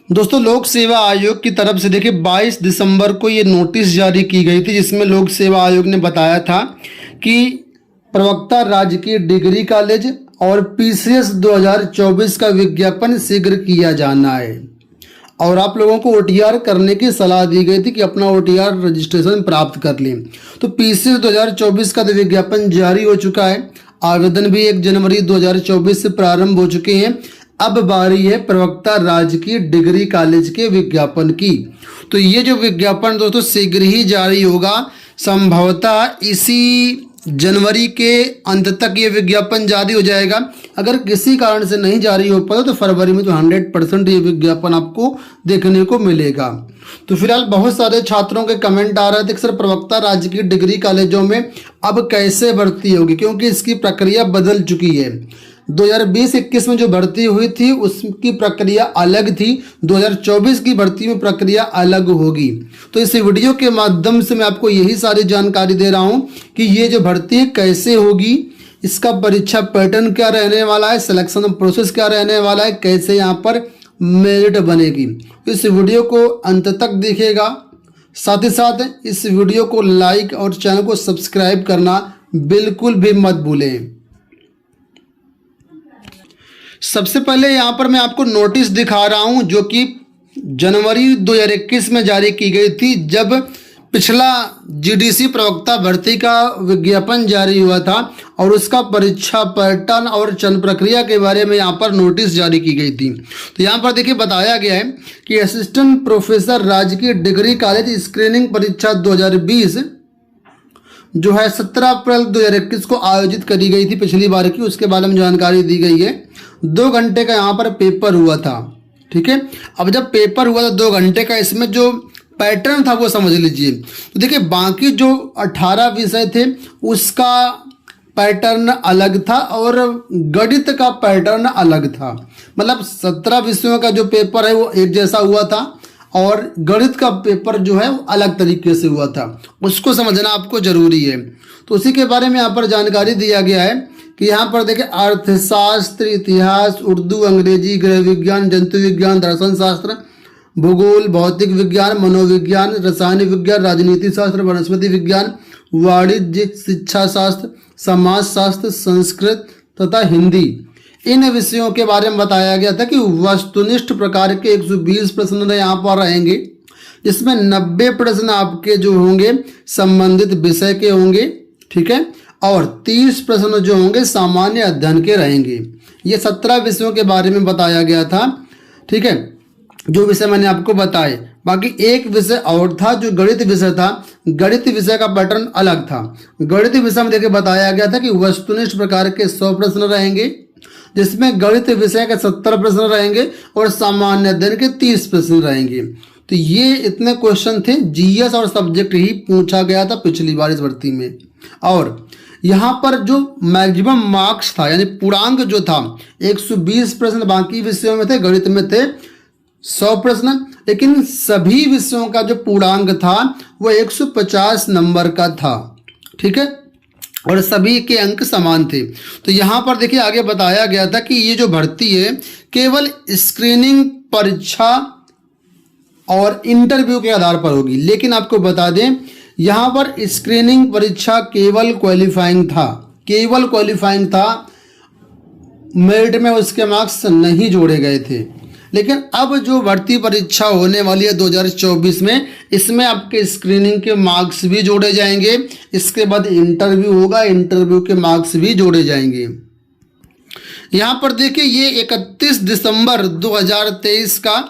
दोस्तों, लोक सेवा आयोग की तरफ से देखिए 22 दिसंबर को ये नोटिस जारी की गई थी, जिसमें लोक सेवा आयोग ने बताया था कि प्रवक्ता राजकीय डिग्री कॉलेज और पीसीएस 2024 का विज्ञापन शीघ्र किया जाना है। और आप लोगों को ओटीआर करने की सलाह दी गई थी कि अपना ओटीआर रजिस्ट्रेशन प्राप्त कर लें। तो पीसीएस 2024 का तो विज्ञापन जारी हो चुका है, आवेदन भी 1 जनवरी 2024 से प्रारंभ हो चुके हैं। अब बारी है प्रवक्ता राजकीय डिग्री कॉलेज के विज्ञापन की। तो ये जो विज्ञापन दोस्तों शीघ्र ही जारी होगा, संभवतः इसी जनवरी के अंत तक ये विज्ञापन जारी हो जाएगा। अगर किसी कारण से नहीं जारी हो पाता तो फरवरी में तो 100% ये विज्ञापन आपको देखने को मिलेगा। तो फिलहाल बहुत सारे छात्रों के कमेंट आ रहे थे कि सर प्रवक्ता राजकीय डिग्री कॉलेजों में अब कैसे भर्ती होगी, क्योंकि इसकी प्रक्रिया बदल चुकी है। 2020-21 में जो भर्ती हुई थी उसकी प्रक्रिया अलग थी, 2024 की भर्ती में प्रक्रिया अलग होगी। तो इस वीडियो के माध्यम से मैं आपको यही सारी जानकारी दे रहा हूं कि ये जो भर्ती कैसे होगी, इसका परीक्षा पैटर्न क्या रहने वाला है, सिलेक्शन प्रोसेस क्या रहने वाला है, कैसे यहाँ पर मेरिट बनेगी। इस वीडियो को अंत तक देखिएगा, साथ ही साथ इस वीडियो को लाइक और चैनल को सब्सक्राइब करना बिल्कुल भी मत भूलें। सबसे पहले यहाँ पर मैं आपको नोटिस दिखा रहा हूँ जो कि जनवरी 2021 में जारी की गई थी, जब पिछला जीडीसी प्रवक्ता भर्ती का विज्ञापन जारी हुआ था और उसका परीक्षा पैटर्न और चयन प्रक्रिया के बारे में यहाँ पर नोटिस जारी की गई थी। तो यहाँ पर देखिए बताया गया है कि असिस्टेंट प्रोफेसर राजकीय डिग्री कॉलेज स्क्रीनिंग परीक्षा 2020 जो है 17 अप्रैल 2021 को आयोजित करी गई थी पिछली बार की, उसके बारे में जानकारी दी गई है। 2 घंटे का यहाँ पर पेपर हुआ था, ठीक है। अब जब पेपर हुआ था 2 घंटे का, इसमें जो पैटर्न था वो समझ लीजिए। तो देखिए बाकी जो 18 विषय थे उसका पैटर्न अलग था और गणित का पैटर्न अलग था। मतलब 17 विषयों का जो पेपर है वो एक जैसा हुआ था और गणित का पेपर जो है वो अलग तरीके से हुआ था, उसको समझना आपको जरूरी है। तो उसी के बारे में यहाँ पर जानकारी दिया गया है कि यहाँ पर देखिए अर्थशास्त्र, इतिहास, उर्दू, अंग्रेजी, गृह विज्ञान, जंतु विज्ञान, दर्शन शास्त्र, भूगोल, भौतिक विज्ञान, मनोविज्ञान, रसायन विज्ञान, राजनीति शास्त्र, वनस्पति विज्ञान, वाणिज्य, शिक्षा शास्त्र, समाज शास्त्र, संस्कृत तथा हिंदी, इन विषयों के बारे में बताया गया था कि वस्तुनिष्ठ प्रकार के 120 प्रश्न यहाँ पर रहेंगे, जिसमें 90 प्रश्न आपके जो होंगे संबंधित विषय के होंगे, ठीक है, और 30 प्रश्न जो होंगे सामान्य अध्ययन के रहेंगे। ये 17 विषयों के बारे में बताया गया था, ठीक है, जो विषय मैंने आपको बताए। बाकी एक विषय और था जो गणित विषय था। गणित विषय का पैटर्न अलग था। गणित विषय में देखिए बताया गया था कि वस्तुनिष्ठ प्रकार के 100 प्रश्न रहेंगे, जिसमें गणित विषय के 70 प्रश्न रहेंगे और सामान्य अध्ययन के 30 प्रश्न रहेंगे। तो ये इतने क्वेश्चन थे, जीएस और सब्जेक्ट ही पूछा गया था पिछली बार इस भर्ती में। और यहाँ पर जो मैक्सिमम मार्क्स था यानी पूर्णांक जो था 120 प्रश्न बाकी विषयों में थे, गणित में थे 100 प्रश्न, लेकिन सभी विषयों का जो पूर्णांक था वो 150 नंबर का था, ठीक है, और सभी के अंक समान थे। तो यहाँ पर देखिए आगे बताया गया था कि ये जो भर्ती है केवल स्क्रीनिंग परीक्षा और इंटरव्यू के आधार पर होगी। लेकिन आपको बता दें यहाँ पर स्क्रीनिंग परीक्षा केवल क्वालिफाइंग था, केवल क्वालिफाइंग था, मेरिट में उसके मार्क्स नहीं जोड़े गए थे। लेकिन अब जो भर्ती परीक्षा होने वाली है 2024 में, इसमें आपके स्क्रीनिंग के मार्क्स भी जोड़े जाएंगे, इसके बाद इंटरव्यू होगा, इंटरव्यू के मार्क्स भी जोड़े जाएंगे। यहाँ पर देखिए ये 31 दिसंबर 2023 का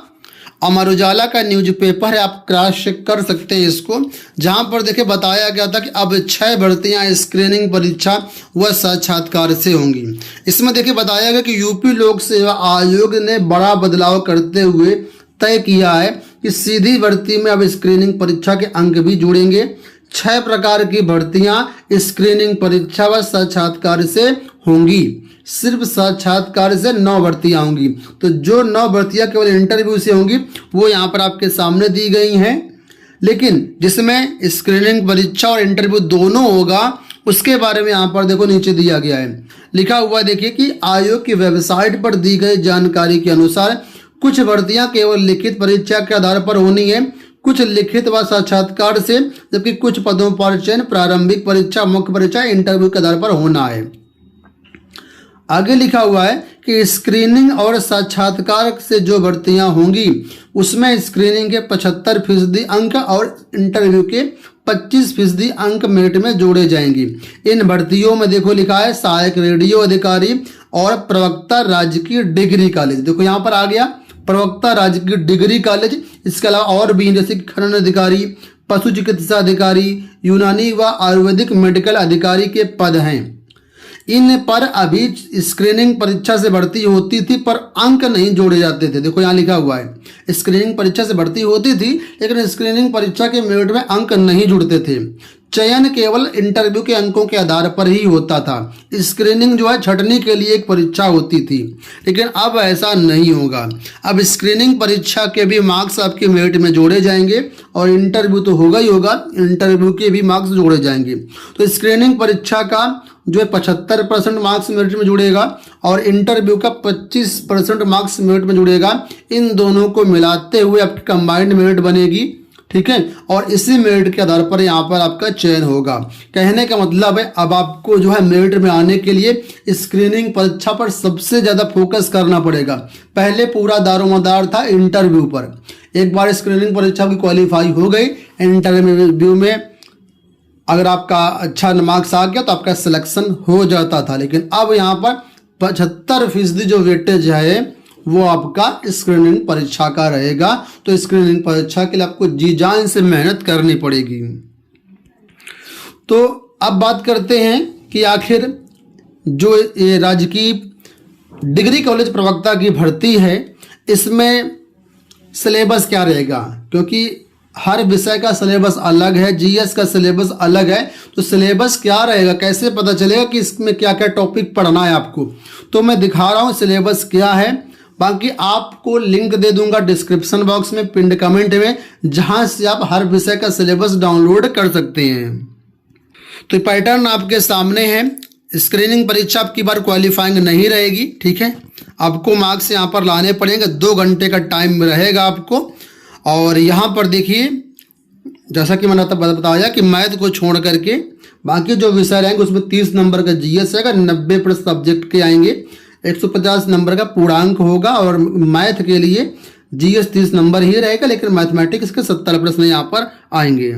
अमर उजाला का न्यूज़पेपर है, आप क्रॉस चेक कर सकते हैं इसको, जहां पर देखिए बताया गया था कि अब 6 भर्तियां स्क्रीनिंग परीक्षा व साक्षात्कार से होंगी। इसमें देखिए बताया गया कि यूपी लोक सेवा आयोग ने बड़ा बदलाव करते हुए तय किया है कि सीधी भर्ती में अब स्क्रीनिंग परीक्षा के अंक भी जुड़ेंगे। 6 प्रकार की भर्तियां स्क्रीनिंग परीक्षा व साक्षात्कार से होंगी। सिर्फ साक्षात्कार से 9 भर्तियां होंगी। तो जो 9 भर्तियां केवल इंटरव्यू से होंगी वो यहाँ पर आपके सामने दी गई हैं, लेकिन जिसमें स्क्रीनिंग परीक्षा और इंटरव्यू दोनों होगा उसके बारे में यहाँ पर देखो नीचे दिया गया है, लिखा हुआ है देखिए कि आयोग की वेबसाइट पर दी गई जानकारी के अनुसार कुछ भर्तियां केवल लिखित परीक्षा के आधार पर होनी है, कुछ लिखित व साक्षात्कार से, जबकि कुछ पदों पर चयन प्रारंभिक परीक्षा, मुख्य परीक्षा, इंटरव्यू के आधार पर होना है। आगे लिखा हुआ है कि स्क्रीनिंग और साक्षात्कार से जो भर्तियां होंगी उसमें स्क्रीनिंग के 75% अंक और इंटरव्यू के 25% अंक मेरिट में जोड़े जाएंगे। इन भर्तियों में देखो लिखा है सहायक रेडियो अधिकारी और प्रवक्ता राजकीय डिग्री कॉलेज। देखो यहाँ पर आ गया प्रवक्ता राजकीय डिग्री कॉलेज। इसके अलावा और भी जैसे खनन अधिकारी, पशु चिकित्सा अधिकारी, यूनानी व आयुर्वेदिक मेडिकल अधिकारी के पद हैं। इन पर अभी स्क्रीनिंग परीक्षा से भर्ती होती थी पर अंक नहीं जोड़े जाते थे। देखो यहाँ लिखा हुआ है स्क्रीनिंग परीक्षा से भर्ती होती थी लेकिन स्क्रीनिंग परीक्षा के मेरिट में अंक नहीं जुड़ते थे। चयन केवल इंटरव्यू के अंकों के आधार पर ही होता था। स्क्रीनिंग जो है छंटनी के लिए एक परीक्षा होती थी, लेकिन अब ऐसा नहीं होगा। अब स्क्रीनिंग परीक्षा के भी मार्क्स आपके मेरिट में जोड़े जाएंगे और इंटरव्यू तो होगा ही होगा, इंटरव्यू के भी मार्क्स जोड़े जाएंगे। तो स्क्रीनिंग परीक्षा का जो है 75% मार्क्स मेरिट में जुड़ेगा और इंटरव्यू का 25% मार्क्स मेरिट में जुड़ेगा। इन दोनों को मिलाते हुए आपकी कंबाइंड मेरिट बनेगी, ठीक है, और इसी मेरिट के आधार पर यहाँ पर आपका चयन होगा। कहने का मतलब है अब आपको जो है मेरिट में आने के लिए स्क्रीनिंग परीक्षा पर सबसे ज़्यादा फोकस करना पड़ेगा। पहले पूरा दारोमदार था इंटरव्यू पर। एक बार स्क्रीनिंग परीक्षा की क्वालिफाई हो गई, इंटरव्यू में अगर आपका अच्छा मार्क्स आ गया तो आपका सिलेक्शन हो जाता था। लेकिन अब यहाँ पर 75% जो वेटेज है वो आपका स्क्रीनिंग परीक्षा का रहेगा। तो स्क्रीनिंग परीक्षा के लिए आपको जी जान से मेहनत करनी पड़ेगी। तो अब बात करते हैं कि आखिर जो ये राजकीय डिग्री कॉलेज प्रवक्ता की भर्ती है इसमें सिलेबस क्या रहेगा, क्योंकि हर विषय का सिलेबस अलग है, जीएस का सिलेबस अलग है। तो सिलेबस क्या रहेगा, कैसे पता चलेगा कि इसमें क्या क्या टॉपिक पढ़ना है आपको। तो मैं दिखा रहा हूँ सिलेबस क्या है। बाकी आपको लिंक दे दूंगा डिस्क्रिप्शन बॉक्स में, पिंड कमेंट में, जहां से आप हर विषय का सिलेबस डाउनलोड कर सकते हैं। तो पैटर्न आपके सामने है। स्क्रीनिंग परीक्षा आपकी बार क्वालिफाइंग नहीं रहेगी, ठीक है। आपको मार्क्स यहाँ पर लाने पड़ेंगे, 2 घंटे का टाइम रहेगा आपको। और यहाँ पर देखिए जैसा कि मैंने बताया कि मैथ को छोड़ करके बाकी जो विषय रहेंगे उसमें 30 नंबर का जीएस रहेगा, 90% सब्जेक्ट के आएंगे, 150 नंबर का पूर्णांक होगा। और मैथ के लिए जीएस 30 नंबर ही रहेगा, लेकिन मैथमेटिक्स के 70 प्रश्न यहाँ पर आएंगे।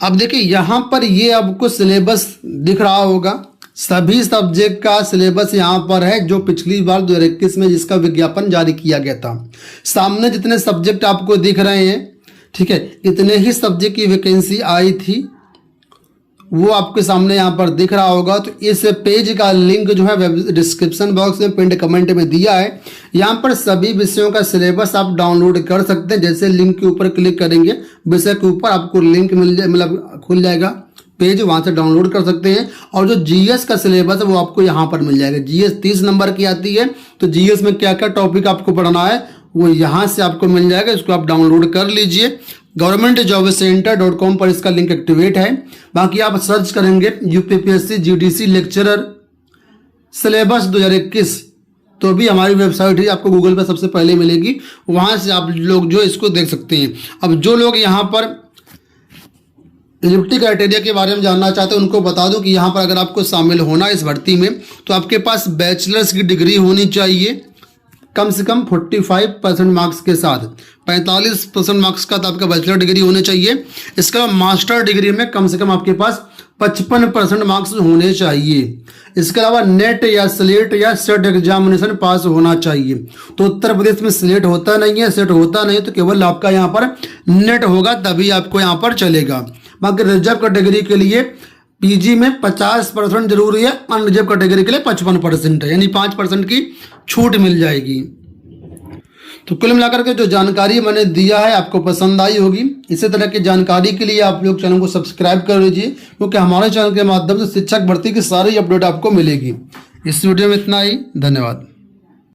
अब देखिए यहाँ पर ये आपको सिलेबस दिख रहा होगा, सभी सब्जेक्ट का सिलेबस यहाँ पर है जो पिछली बार 2021 में जिसका विज्ञापन जारी किया गया था। सामने जितने सब्जेक्ट आपको दिख रहे हैं, ठीक है, इतने ही सब्जेक्ट की वैकेंसी आई थी, वो आपके सामने यहाँ पर दिख रहा होगा। तो इस पेज का लिंक जो है डिस्क्रिप्शन बॉक्स में पिंड कमेंट में दिया है। यहाँ पर सभी विषयों का सिलेबस आप डाउनलोड कर सकते हैं। जैसे लिंक के ऊपर क्लिक करेंगे विषय के ऊपर आपको लिंक मिल जाए, मतलब खुल जाएगा पेज, वहाँ से डाउनलोड कर सकते हैं। और जो जीएस का सिलेबस है वो आपको यहाँ पर मिल जाएगा। जीएस 30 नंबर की आती है, तो जीएस में क्या क्या टॉपिक आपको पढ़ना है वो यहाँ से आपको मिल जाएगा। इसको आप डाउनलोड कर लीजिए। governmentjobcenter.com पर इसका लिंक एक्टिवेट है। बाकी आप सर्च करेंगे यूपीपीएससी जीडीसी लेक्चरर सिलेबस 2021 तो भी हमारी वेबसाइट ही आपको गूगल पर सबसे पहले मिलेगी, वहाँ से आप लोग जो इसको देख सकते हैं। अब जो लोग यहाँ पर एलिजिबिलिटी क्राइटेरिया के बारे में जानना चाहते हैं उनको बता दूं कि यहाँ पर अगर आपको शामिल होना है इस भर्ती में तो आपके पास बैचलर्स की डिग्री होनी चाहिए कम से कम 45% मार्क्स के साथ। 45% मार्क्स का तो आपका बैचलर डिग्री होनी चाहिए। इसका मास्टर डिग्री में कम से कम आपके पास 55% मार्क्स होने चाहिए। इसके अलावा नेट या स्लेट या सेट एग्जामिनेशन पास होना चाहिए। तो उत्तर प्रदेश में स्लेट होता नहीं है, सेट होता नहीं, तो केवल आपका यहाँ पर नेट होगा तभी आपको यहाँ पर चलेगा। बाकी रिजर्व कैटेगरी के लिए पीजी में 50% जरूरी है, अनरिजर्व कैटेगरी के लिए 55% है, यानी 5% की छूट मिल जाएगी। तो कुल मिलाकर के जो जानकारी मैंने दिया है आपको पसंद आई होगी। इसी तरह की जानकारी के लिए आप लोग चैनल को सब्सक्राइब कर लीजिए, क्योंकि हमारे चैनल के माध्यम से शिक्षक भर्ती की सारी अपडेट आपको मिलेगी। इस वीडियो में इतना ही, धन्यवाद।